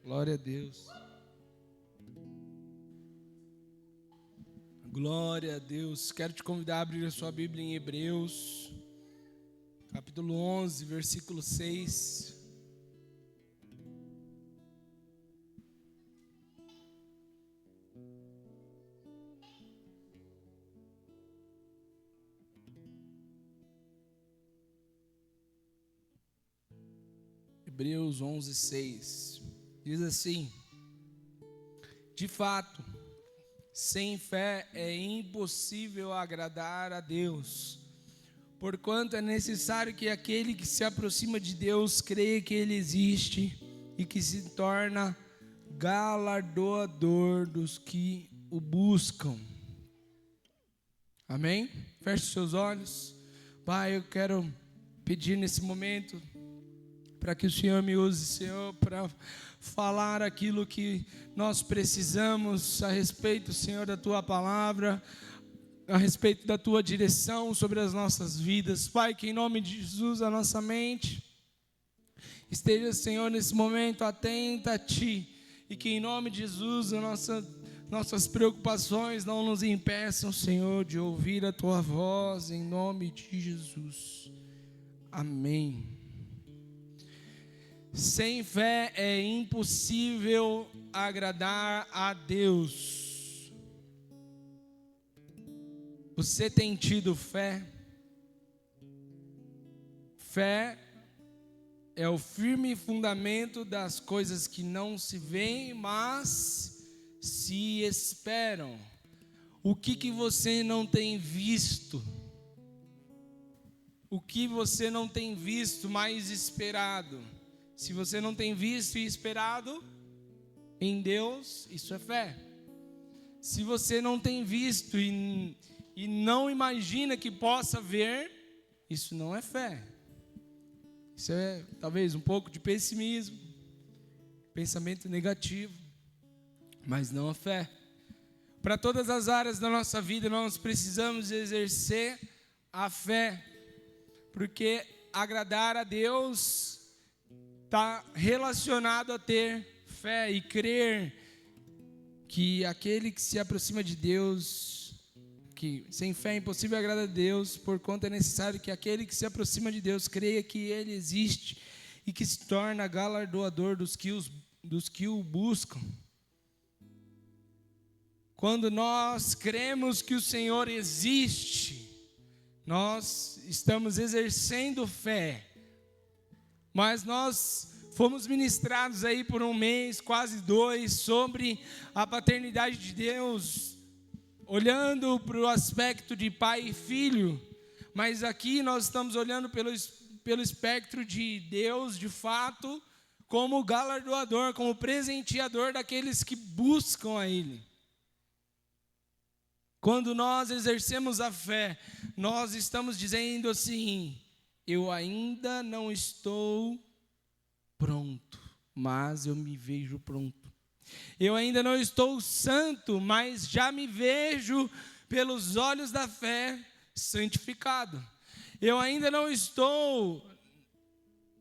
Glória a Deus. Glória a Deus. Quero te convidar a abrir a sua Bíblia em Hebreus, capítulo 11, versículo 6. Hebreus 11, 6. Diz assim: de fato, sem fé é impossível agradar a Deus, porquanto é necessário que aquele que se aproxima de Deus creia que Ele existe e que se torna galardoador dos que o buscam. Amém? Feche seus olhos. Pai, eu quero pedir nesse momento para que o Senhor me use, Senhor, para falar aquilo que nós precisamos a respeito, Senhor, da Tua palavra, a respeito da Tua direção sobre as nossas vidas. Pai, que em nome de Jesus a nossa mente esteja, Senhor, nesse momento atenta a Ti, e que em nome de Jesus nossas preocupações não nos impeçam, Senhor, de ouvir a Tua voz, em nome de Jesus. Amém. Sem fé é impossível agradar a Deus. Você tem tido fé? Fé é o firme fundamento das coisas que não se veem, mas se esperam. O que você não tem visto? O que você não tem visto, mais esperado? Se você não tem visto e esperado em Deus, isso é fé. Se você não tem visto e não imagina que possa ver, isso não é fé. Isso é talvez um pouco de pessimismo, pensamento negativo, mas não é fé. Para todas as áreas da nossa vida, nós precisamos exercer a fé, porque agradar a Deus está relacionado a ter fé e crer que aquele que se aproxima de Deus, que sem fé é impossível agradar a Deus, porquanto é necessário que aquele que se aproxima de Deus creia que Ele existe e que se torna galardoador dos que o buscam. Quando nós cremos que o Senhor existe, nós estamos exercendo fé. Mas nós fomos ministrados aí por um mês, quase 2, sobre a paternidade de Deus, olhando para o aspecto de pai e filho. Mas aqui nós estamos olhando pelo espectro de Deus, de fato, como galardoador, como presenteador daqueles que buscam a Ele. Quando nós exercemos a fé, nós estamos dizendo assim: eu ainda não estou pronto, mas eu me vejo pronto. Eu ainda não estou santo, mas já me vejo pelos olhos da fé santificado. Eu ainda não estou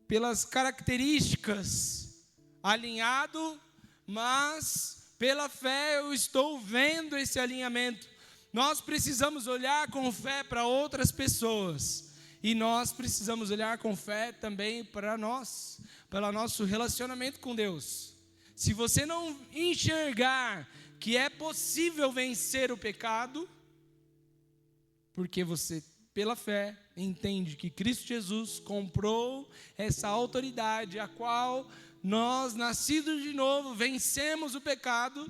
pelas características alinhado, mas pela fé eu estou vendo esse alinhamento. Nós precisamos olhar com fé para outras pessoas. E nós precisamos olhar com fé também para nós, pelo nosso relacionamento com Deus. Se você não enxergar que é possível vencer o pecado, porque você, pela fé, entende que Cristo Jesus comprou essa autoridade, a qual nós, nascidos de novo, vencemos o pecado.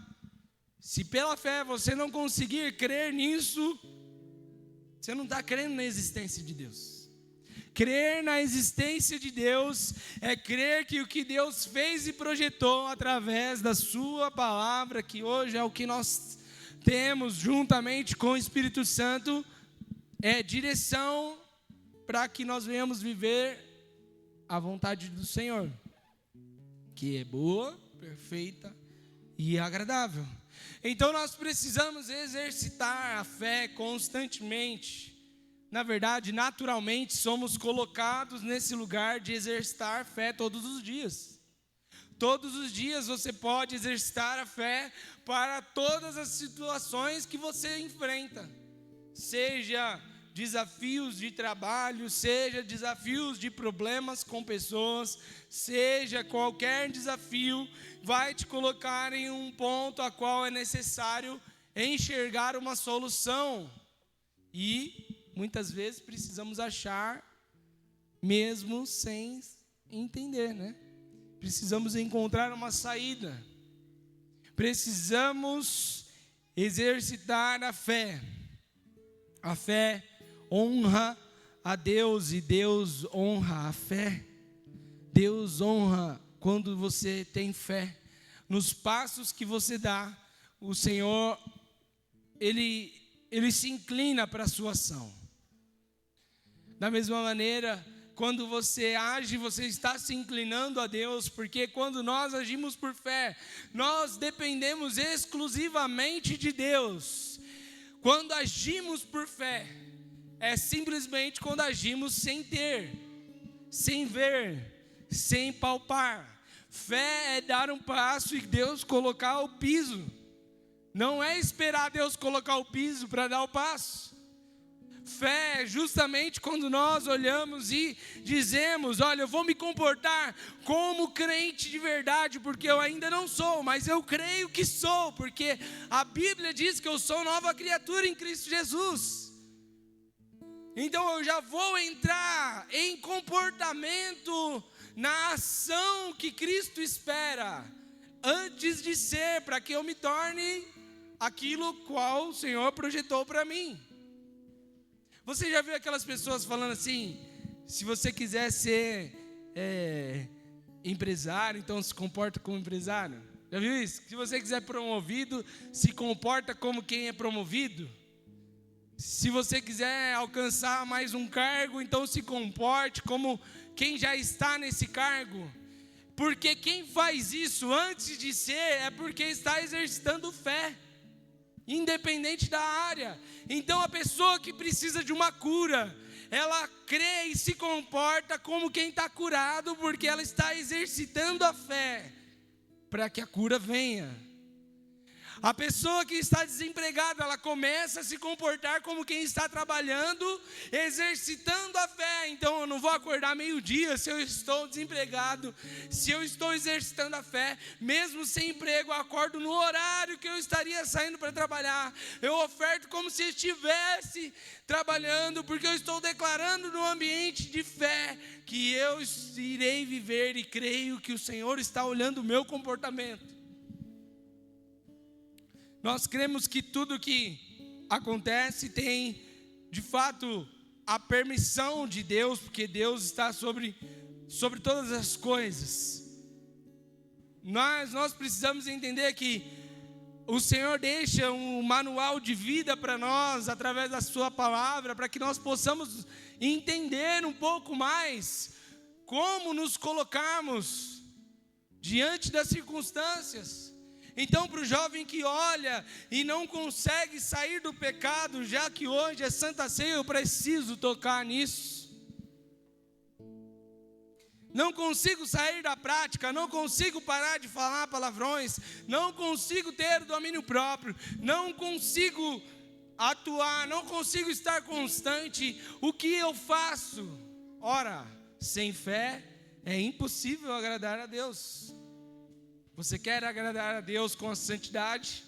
Se pela fé você não conseguir crer nisso, você não está crendo na existência de Deus. Crer na existência de Deus é crer que o que Deus fez e projetou através da sua palavra, que hoje é o que nós temos juntamente com o Espírito Santo, é direção para que nós venhamos viver a vontade do Senhor, que é boa, perfeita e agradável. Então nós precisamos exercitar a fé constantemente. Na verdade, naturalmente, somos colocados nesse lugar de exercitar fé todos os dias. Todos os dias você pode exercitar a fé para todas as situações que você enfrenta. Seja desafios de trabalho, seja desafios de problemas com pessoas, seja qualquer desafio, vai te colocar em um ponto a qual é necessário enxergar uma solução. E muitas vezes precisamos achar, mesmo sem entender, né? Precisamos encontrar uma saída. Precisamos exercitar a fé. A fé honra a Deus e Deus honra a fé. Deus honra quando você tem fé. Nos passos que você dá, o Senhor, Ele se inclina para a sua ação. Da mesma maneira, quando você age, você está se inclinando a Deus, porque quando nós agimos por fé, nós dependemos exclusivamente de Deus. Quando agimos por fé, é simplesmente quando agimos sem ter, sem ver, sem palpar. Fé é dar um passo e Deus colocar o piso. Não é esperar Deus colocar o piso para dar o passo. Fé é justamente quando nós olhamos e dizemos: olha, eu vou me comportar como crente de verdade, porque eu ainda não sou, mas eu creio que sou, porque a Bíblia diz que eu sou nova criatura em Cristo Jesus. Então eu já vou entrar em comportamento, na ação que Cristo espera, antes de ser, para que eu me torne aquilo qual o Senhor projetou para mim. Você já viu aquelas pessoas falando assim: se você quiser ser empresário, então se comporta como empresário? Já viu isso? Se você quiser promovido, se comporta como quem é promovido. Se você quiser alcançar mais um cargo, então se comporte como quem já está nesse cargo. Porque quem faz isso antes de ser, é porque está exercitando fé, independente da área. Então a pessoa que precisa de uma cura, ela crê e se comporta como quem está curado, porque ela está exercitando a fé, para que a cura venha. A pessoa que está desempregada, ela começa a se comportar como quem está trabalhando, exercitando a fé. Então eu não vou acordar meio-dia se eu estou desempregado. Se eu estou exercitando a fé, mesmo sem emprego, eu acordo no horário que eu estaria saindo para trabalhar. Eu oferto como se estivesse trabalhando, porque eu estou declarando no ambiente de fé que eu irei viver, e creio que o Senhor está olhando o meu comportamento. Nós cremos que tudo que acontece tem, de fato, a permissão de Deus, porque Deus está sobre todas as coisas. Nós precisamos entender que o Senhor deixa um manual de vida para nós, através da sua palavra, para que nós possamos entender um pouco mais como nos colocarmos diante das circunstâncias. Então, para o jovem que olha e não consegue sair do pecado, já que hoje é Santa Ceia, eu preciso tocar nisso. Não consigo sair da prática, não consigo parar de falar palavrões, não consigo ter domínio próprio, não consigo atuar, não consigo estar constante. O que eu faço? Ora, sem fé é impossível agradar a Deus. Você quer agradar a Deus com a santidade?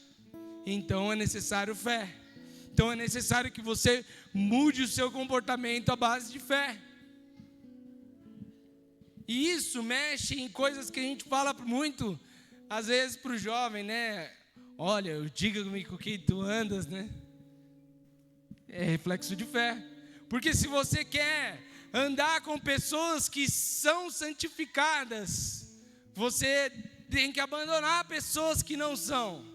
Então é necessário fé. Então é necessário que você mude o seu comportamento à base de fé. E isso mexe em coisas que a gente fala muito, às vezes para o jovem, né? Olha, diga-me com quem tu andas, né? É reflexo de fé. Porque se você quer andar com pessoas que são santificadas, você tem que abandonar pessoas que não são.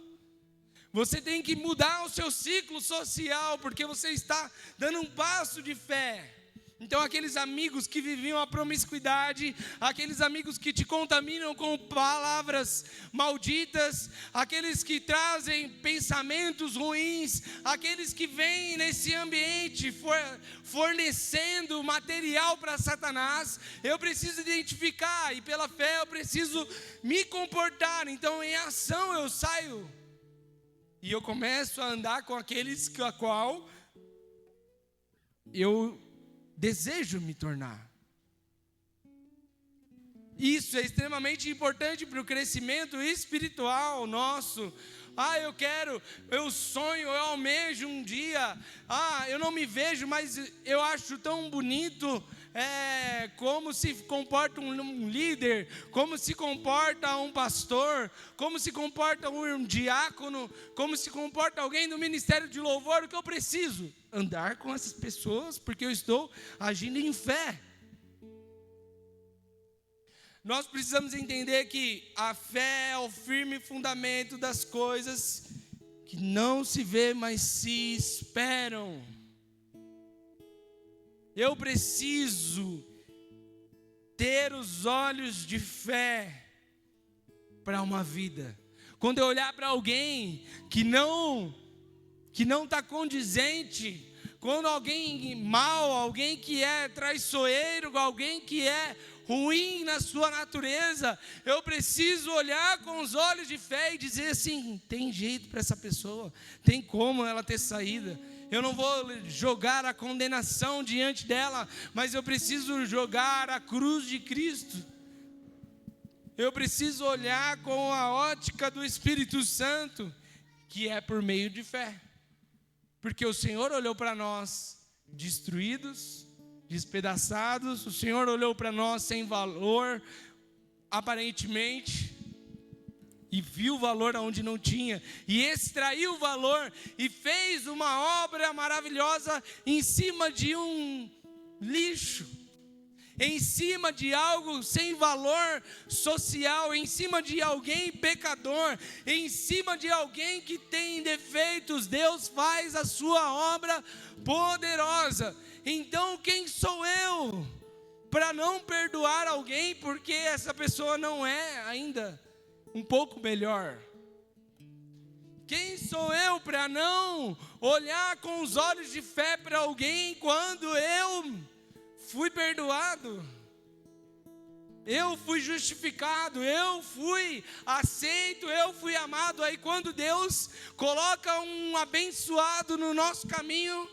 Você tem que mudar o seu ciclo social, porque você está dando um passo de fé. Então aqueles amigos que viviam a promiscuidade, aqueles amigos que te contaminam com palavras malditas, aqueles que trazem pensamentos ruins, aqueles que vêm nesse ambiente fornecendo material para Satanás, eu preciso identificar e pela fé eu preciso me comportar. Então em ação eu saio e eu começo a andar com aqueles com a qual eu desejo me tornar. Isso é extremamente importante para o crescimento espiritual nosso. Eu sonho, eu almejo um dia. Eu não me vejo, mas eu acho tão bonito como se comporta um líder, como se comporta um pastor, como se comporta um diácono, como se comporta alguém do ministério de louvor. O que eu preciso? Andar com essas pessoas, porque eu estou agindo em fé. Nós precisamos entender que a fé é o firme fundamento das coisas que não se vê, mas se esperam. Eu preciso ter os olhos de fé para uma vida. Quando eu olhar para alguém que não está condizente, quando alguém mau, alguém que é traiçoeiro, alguém que é ruim na sua natureza, eu preciso olhar com os olhos de fé e dizer assim: tem jeito para essa pessoa, tem como ela ter saída. Eu não vou jogar a condenação diante dela, mas eu preciso jogar a cruz de Cristo. Eu preciso olhar com a ótica do Espírito Santo, que é por meio de fé. Porque o Senhor olhou para nós destruídos, despedaçados, o Senhor olhou para nós sem valor, aparentemente, e viu valor onde não tinha, e extraiu o valor, e fez uma obra maravilhosa em cima de um lixo, em cima de algo sem valor social, em cima de alguém pecador, em cima de alguém que tem defeitos. Deus faz a sua obra poderosa. Então quem sou eu para não perdoar alguém porque essa pessoa não é ainda um pouco melhor? Quem sou eu para não olhar com os olhos de fé para alguém quando eu fui perdoado, eu fui justificado, eu fui aceito, eu fui amado? Aí quando Deus coloca um abençoado no nosso caminho,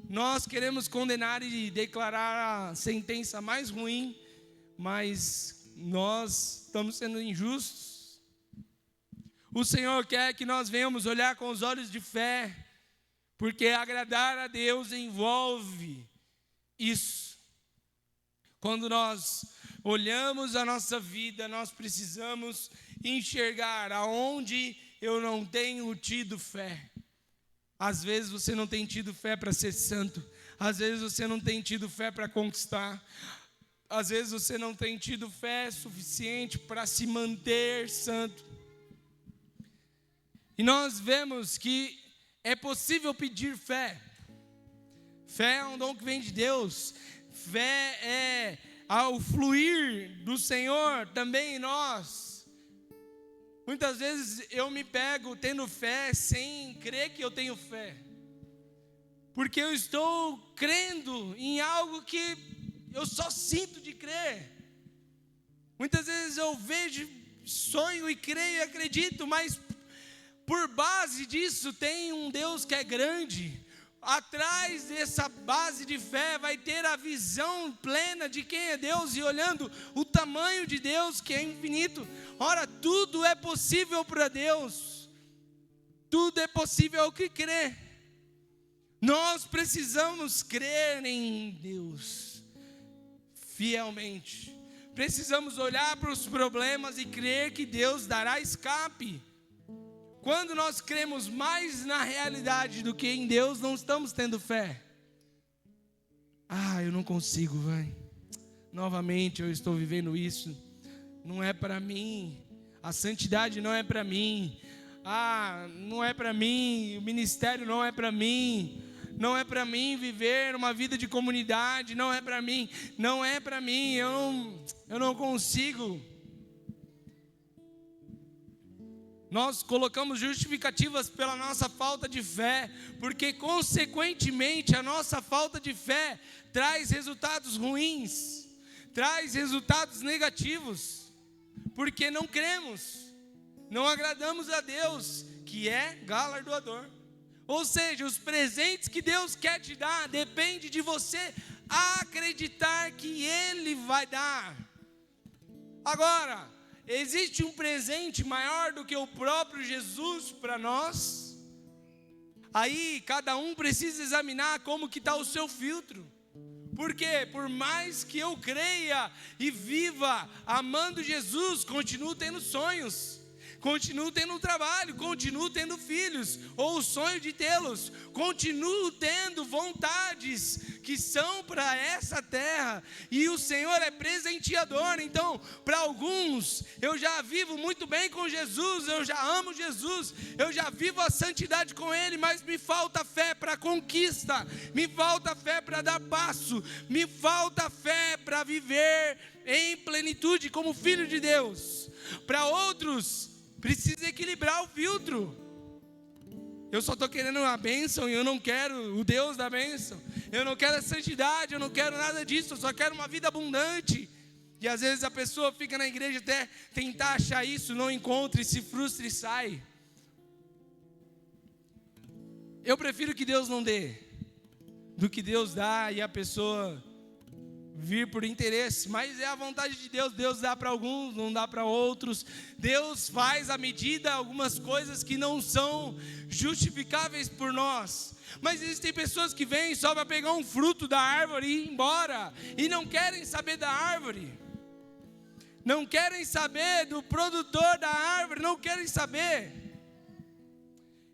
nós queremos condenar e declarar a sentença mais ruim, mas nós estamos sendo injustos. O Senhor quer que nós venhamos olhar com os olhos de fé, porque agradar a Deus envolve isso. Quando nós olhamos a nossa vida, nós precisamos enxergar aonde eu não tenho tido fé. Às vezes você não tem tido fé para ser santo, às vezes você não tem tido fé para conquistar, às vezes você não tem tido fé suficiente para se manter santo. E nós vemos que é possível pedir fé. Fé é um dom que vem de Deus. Fé é ao fluir do Senhor também em nós. Muitas vezes eu me pego tendo fé sem crer que eu tenho fé, porque eu estou crendo em algo que eu só sinto de crer. Muitas vezes eu vejo, sonho e creio e acredito, mas por base disso tem um Deus que é grande. Atrás dessa base de fé vai ter a visão plena de quem é Deus, e olhando o tamanho de Deus que é infinito. Ora, tudo é possível para Deus, tudo é possível ao que crê. Nós precisamos crer em Deus fielmente, precisamos olhar para os problemas e crer que Deus dará escape. Quando nós cremos mais na realidade do que em Deus, não estamos tendo fé. Eu não consigo, novamente eu estou vivendo isso, não é para mim, a santidade não é para mim, não é para mim, o ministério não é para mim, não é para mim viver uma vida de comunidade, não é para mim, eu não consigo. Nós colocamos justificativas pela nossa falta de fé, porque consequentemente a nossa falta de fé traz resultados ruins, traz resultados negativos, porque não cremos, não agradamos a Deus, que é galardoador. Ou seja, os presentes que Deus quer te dar, depende de você acreditar que Ele vai dar. Agora, existe um presente maior do que o próprio Jesus para nós? Aí, cada um precisa examinar como que está o seu filtro. Porque por mais que eu creia e viva amando Jesus, continuo tendo sonhos, continuo tendo um trabalho, continuo tendo filhos, ou o sonho de tê-los, continuo tendo vontades que são para essa terra, e o Senhor é presenteador. Então, para alguns, eu já vivo muito bem com Jesus, eu já amo Jesus, eu já vivo a santidade com Ele, mas me falta fé para a conquista, me falta fé para dar passo, me falta fé para viver em plenitude como filho de Deus. Para outros, precisa equilibrar o filtro. Eu só estou querendo uma bênção e eu não quero o Deus da bênção. Eu não quero a santidade, eu não quero nada disso, eu só quero uma vida abundante. E às vezes a pessoa fica na igreja até tentar achar isso, não encontra e se frustra e sai. Eu prefiro que Deus não dê, do que Deus dá e a pessoa vir por interesse, mas é a vontade de Deus. Deus dá para alguns, não dá para outros. Deus faz à medida algumas coisas que não são justificáveis por nós. Mas existem pessoas que vêm só para pegar um fruto da árvore e ir embora, e não querem saber da árvore, não querem saber do produtor da árvore, não querem saber.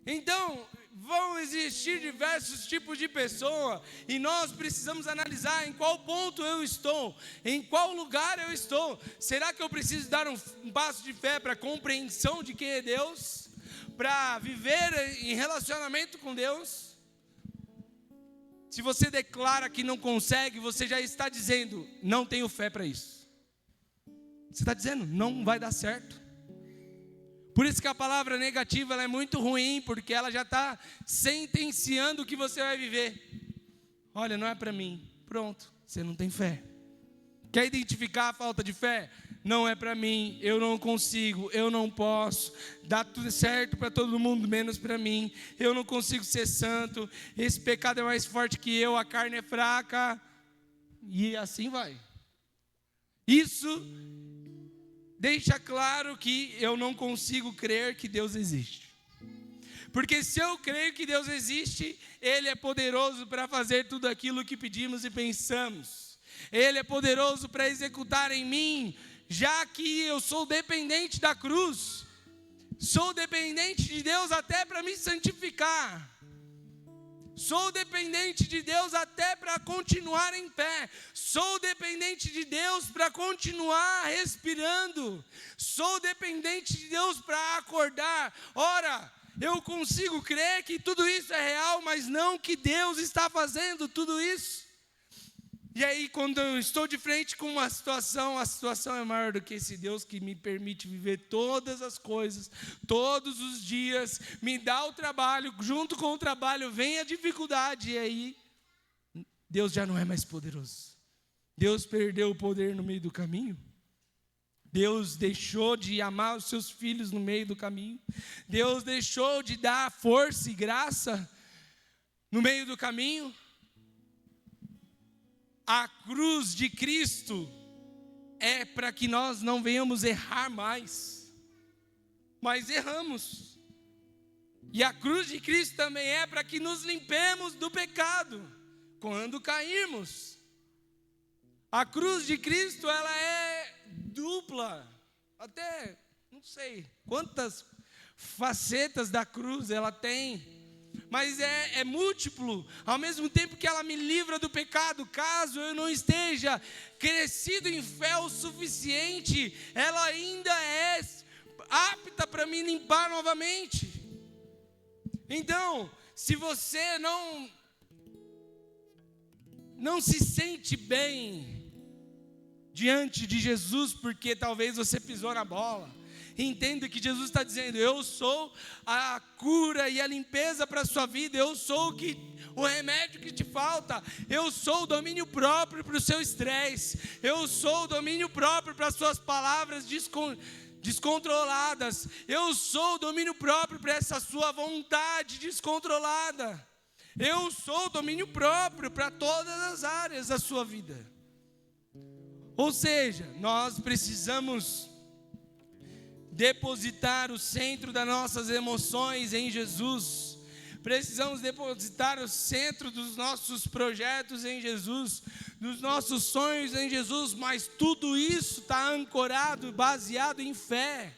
Então, vão existir diversos tipos de pessoa, e nós precisamos analisar em qual ponto eu estou, em qual lugar eu estou. Será que eu preciso dar um passo de fé para a compreensão de quem é Deus, para viver em relacionamento com Deus? Se você declara que não consegue, você já está dizendo, não tenho fé para isso. Você está dizendo, não vai dar certo. Por isso que a palavra negativa ela é muito ruim, porque ela já está sentenciando o que você vai viver. Olha, não é para mim. Pronto, você não tem fé. Quer identificar a falta de fé? Não é para mim, eu não consigo, eu não posso. Dá tudo certo para todo mundo, menos para mim. Eu não consigo ser santo, esse pecado é mais forte que eu, a carne é fraca. E assim vai. Isso deixa claro que eu não consigo crer que Deus existe. Porque se eu creio que Deus existe, Ele é poderoso para fazer tudo aquilo que pedimos e pensamos. Ele é poderoso para executar em mim, já que eu sou dependente da cruz. Sou dependente de Deus até para me santificar. Sou dependente de Deus até para continuar em pé. Sou dependente de Deus para continuar respirando. Sou dependente de Deus para acordar. Ora, eu consigo crer que tudo isso é real, mas não que Deus está fazendo tudo isso. E aí, quando eu estou de frente com uma situação, a situação é maior do que esse Deus que me permite viver todas as coisas, todos os dias, me dá o trabalho, junto com o trabalho vem a dificuldade, e aí, Deus já não é mais poderoso. Deus perdeu o poder no meio do caminho. Deus deixou de amar os seus filhos no meio do caminho. Deus deixou de dar força e graça no meio do caminho. A cruz de Cristo é para que nós não venhamos errar mais, mas erramos. E a cruz de Cristo também é para que nos limpemos do pecado quando cairmos. A cruz de Cristo ela é dupla, até não sei quantas facetas da cruz ela tem. Mas é múltiplo, ao mesmo tempo que ela me livra do pecado, caso eu não esteja crescido em fé o suficiente, ela ainda é apta para me limpar novamente. Então, se você não não se sente bem diante de Jesus porque talvez você pisou na bola. Entenda que Jesus está dizendo: eu sou a cura e a limpeza para a sua vida, eu sou o remédio que te falta, eu sou o domínio próprio para o seu estresse, eu sou o domínio próprio para as suas palavras descontroladas, eu sou o domínio próprio para essa sua vontade descontrolada, eu sou o domínio próprio para todas as áreas da sua vida. Ou seja, nós precisamos depositar o centro das nossas emoções em Jesus, precisamos depositar o centro dos nossos projetos em Jesus, dos nossos sonhos em Jesus, mas tudo isso está ancorado, baseado em fé,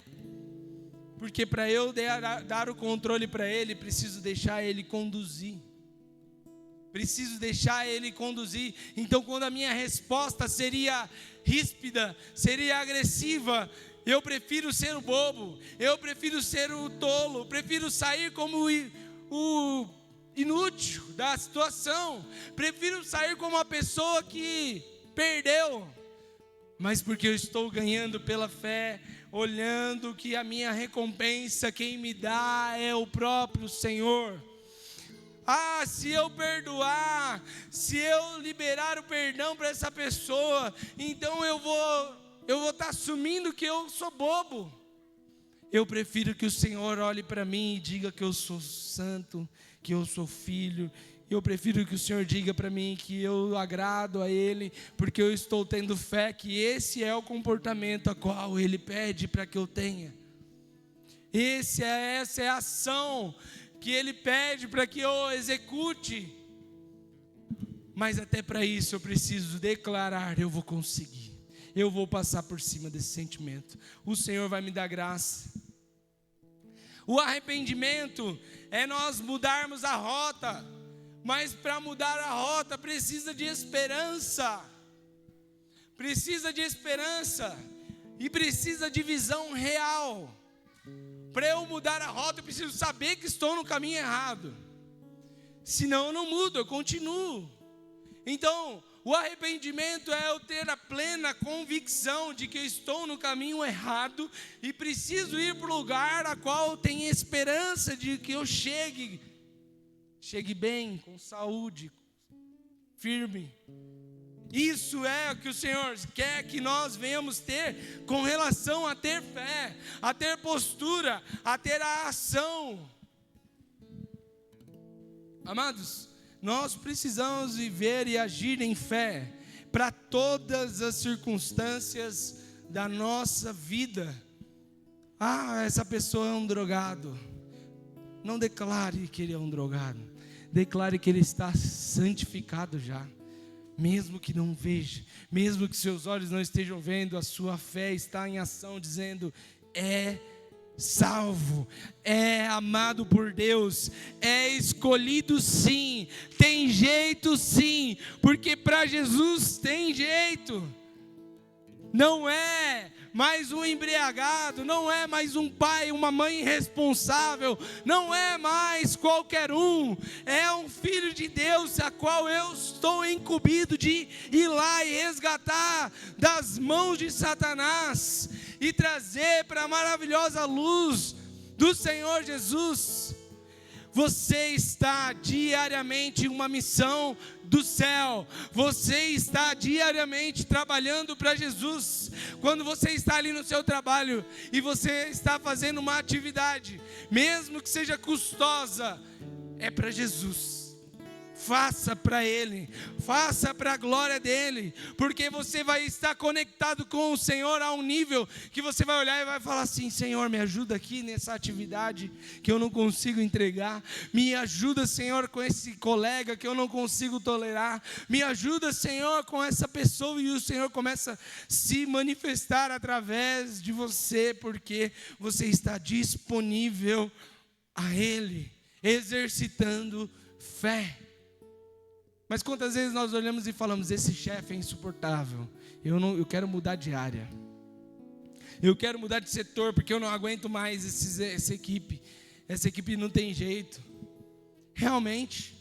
porque para eu dar o controle para Ele, preciso deixar Ele conduzir, então quando a minha resposta seria ríspida, seria agressiva, eu prefiro ser o bobo, eu prefiro ser o tolo, eu prefiro sair como o inútil da situação, prefiro sair como uma pessoa que perdeu, mas porque eu estou ganhando pela fé, olhando que a minha recompensa, quem me dá é o próprio Senhor. Se eu perdoar, se eu liberar o perdão para essa pessoa, então eu vou estar assumindo que eu sou bobo. Eu prefiro que o Senhor olhe para mim e diga que eu sou santo, que eu sou filho. Eu prefiro que o Senhor diga para mim que eu agrado a Ele, porque eu estou tendo fé que esse é o comportamento a qual Ele pede para que eu tenha. Essa é a ação que Ele pede para que eu execute. Mas até para isso eu preciso declarar: eu vou conseguir. Eu vou passar por cima desse sentimento. O Senhor vai me dar graça. O arrependimento é nós mudarmos a rota. Mas para mudar a rota precisa de esperança. Precisa de esperança. E precisa de visão real. Para eu mudar a rota eu preciso saber que estou no caminho errado. Senão eu não mudo, eu continuo. Então, o arrependimento é eu ter a plena convicção de que eu estou no caminho errado e preciso ir para o lugar a qual eu tenho esperança de que eu chegue bem, com saúde, firme. Isso é o que o Senhor quer que nós venhamos ter com relação a ter fé, a ter postura, a ter a ação. Amados, nós precisamos viver e agir em fé para todas as circunstâncias da nossa vida. Essa pessoa é um drogado. Não declare que ele é um drogado. Declare que ele está santificado já. Mesmo que não veja, mesmo que seus olhos não estejam vendo, a sua fé está em ação, dizendo: é salvo, é amado por Deus, é escolhido sim, tem jeito sim, porque para Jesus tem jeito. Não é mais um embriagado, não é mais um pai, uma mãe irresponsável, não é mais qualquer um, é um filho de Deus, a qual eu estou incumbido de ir lá e resgatar das mãos de Satanás e trazer para a maravilhosa luz do Senhor Jesus. Você está diariamente em uma missão do céu. Você está diariamente trabalhando para Jesus. Quando você está ali no seu trabalho e você está fazendo uma atividade, mesmo que seja custosa, é para Jesus. Faça para Ele, faça para a glória dEle, porque você vai estar conectado com o Senhor a um nível que você vai olhar e vai falar assim: Senhor, me ajuda aqui nessa atividade que eu não consigo entregar, me ajuda, Senhor, com esse colega que eu não consigo tolerar, me ajuda, Senhor, com essa pessoa, e o Senhor começa a se manifestar através de você, porque você está disponível a Ele, exercitando fé. Mas quantas vezes nós olhamos e falamos: esse chefe é insuportável, eu quero mudar de área, eu quero mudar de setor, porque eu não aguento mais essa equipe não tem jeito. Realmente,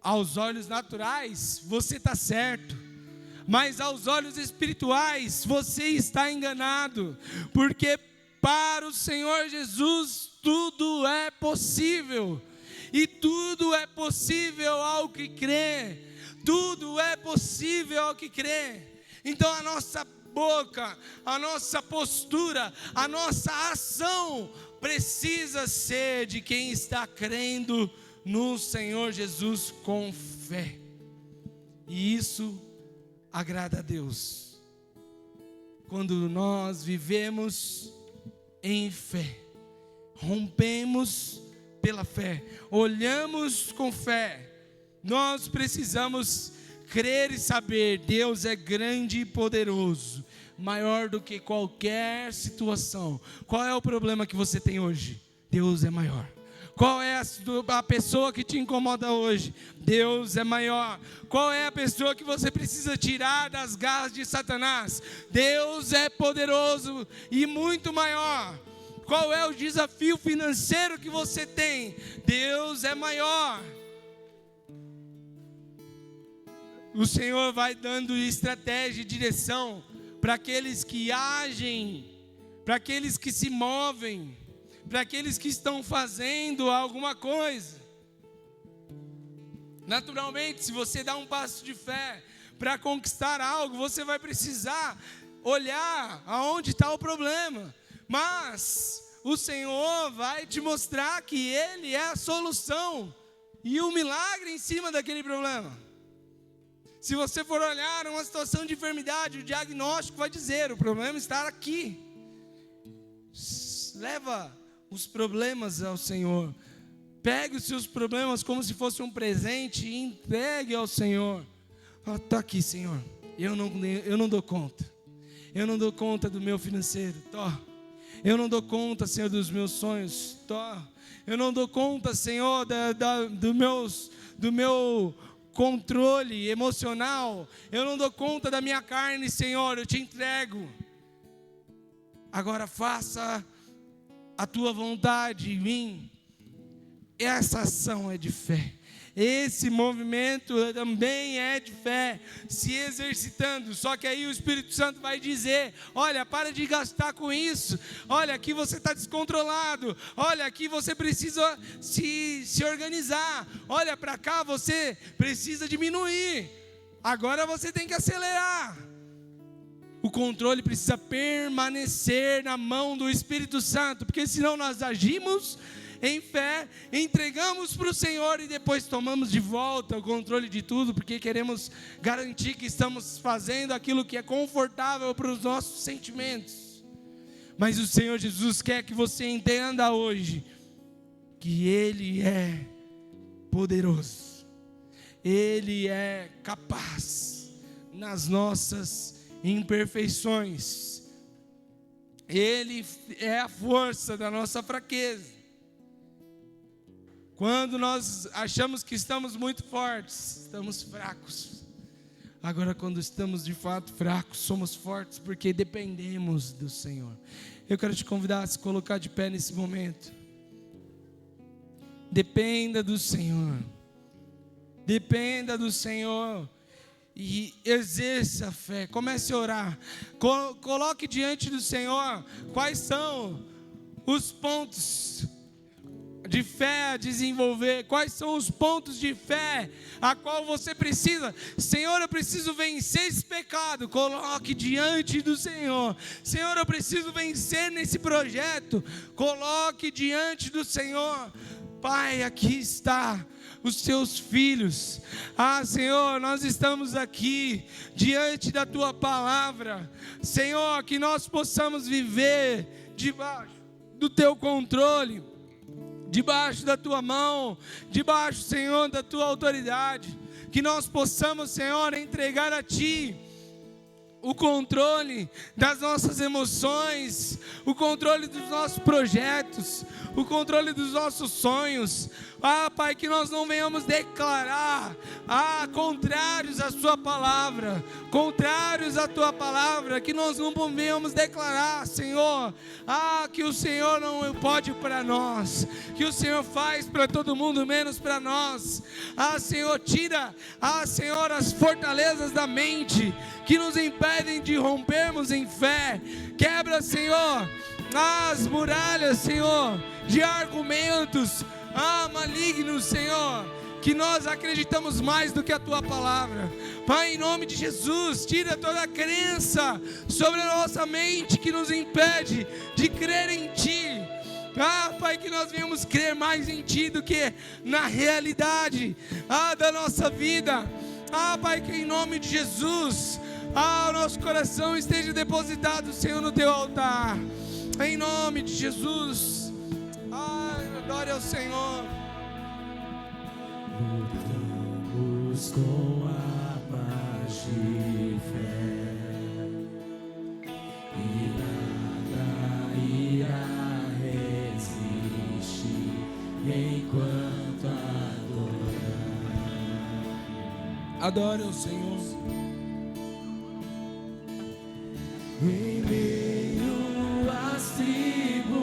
aos olhos naturais, você está certo. Mas aos olhos espirituais, você está enganado. Porque para o Senhor Jesus, tudo é possível. E tudo é possível ao que crê. Tudo é possível ao que crê. Então a nossa boca, a nossa postura, a nossa ação precisa ser de quem está crendo no Senhor Jesus com fé. E isso agrada a Deus. Quando nós vivemos em fé, rompemos pela fé, olhamos com fé, nós precisamos crer e saber: Deus é grande e poderoso, maior do que qualquer situação. Qual é o problema que você tem hoje? Deus é maior. Qual é a pessoa que te incomoda hoje? Deus é maior. Qual é a pessoa que você precisa tirar das garras de Satanás? Deus é poderoso e muito maior. Qual é o desafio financeiro que você tem? Deus é maior. O Senhor vai dando estratégia e direção para aqueles que agem, para aqueles que se movem, para aqueles que estão fazendo alguma coisa. Naturalmente, se você dá um passo de fé para conquistar algo, você vai precisar olhar aonde está o problema. Mas o Senhor vai te mostrar que Ele é a solução e o milagre em cima daquele problema. Se você for olhar uma situação de enfermidade, o diagnóstico vai dizer: o problema está aqui. Leva os problemas ao Senhor. Pegue os seus problemas como se fosse um presente e entregue ao Senhor. Está aqui, Senhor. Eu não dou conta. Eu não dou conta do meu financeiro. Eu não dou conta, Senhor, dos meus sonhos. Eu não dou conta, Senhor, do meu controle emocional. Eu não dou conta da minha carne, Senhor. Eu te entrego. Agora faça a tua vontade em mim. Essa ação é de fé. Esse movimento também é de fé, se exercitando. Só que aí o Espírito Santo vai dizer: olha, para de gastar com isso. Olha, aqui você está descontrolado. Olha, aqui você precisa se organizar. Olha, para cá você precisa diminuir. Agora você tem que acelerar. O controle precisa permanecer na mão do Espírito Santo, porque senão nós agimos em fé, entregamos para o Senhor e depois tomamos de volta o controle de tudo, porque queremos garantir que estamos fazendo aquilo que é confortável para os nossos sentimentos. Mas o Senhor Jesus quer que você entenda hoje que Ele é poderoso, Ele é capaz nas nossas imperfeições. Ele é a força da nossa fraqueza. Quando nós achamos que estamos muito fortes, estamos fracos. Agora, quando estamos de fato fracos, somos fortes porque dependemos do Senhor. Eu quero te convidar a se colocar de pé nesse momento. Dependa do Senhor. Dependa do Senhor. E exerça a fé. Comece a orar. Coloque diante do Senhor quais são os pontos de fé a desenvolver, quais são os pontos de fé a qual você precisa. Senhor, eu preciso vencer esse pecado. Coloque diante do Senhor. Senhor, eu preciso vencer nesse projeto. Coloque diante do Senhor. Pai, aqui está os teus filhos. Senhor, nós estamos aqui diante da tua palavra. Senhor, que nós possamos viver debaixo do teu controle, debaixo da tua mão, debaixo, Senhor, da tua autoridade. Que nós possamos, Senhor, entregar a ti o controle das nossas emoções, o controle dos nossos projetos, o controle dos nossos sonhos, Pai, que nós não venhamos declarar contrários à sua palavra, contrários à tua palavra, que nós não venhamos declarar, Senhor, que o Senhor não pode para nós, que o Senhor faz para todo mundo menos para nós. Senhor, tira, Senhor, as fortalezas da mente que nos impedem de rompermos em fé. Quebra, Senhor, as muralhas, Senhor, de argumentos malignos, Senhor, que nós acreditamos mais do que a tua palavra. Pai, em nome de Jesus, tira toda a crença sobre a nossa mente que nos impede de crer em ti. Pai, que nós venhamos crer mais em ti do que na realidade da nossa vida. Pai, que em nome de Jesus o nosso coração esteja depositado, Senhor, no teu altar. Em nome de Jesus. Adore ao Senhor. Lutamos com armas de fé, e nada irá resistir enquanto adorar. Adore ao Senhor. Em meio às tribulações,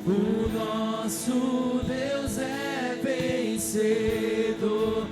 o nosso Deus é vencedor.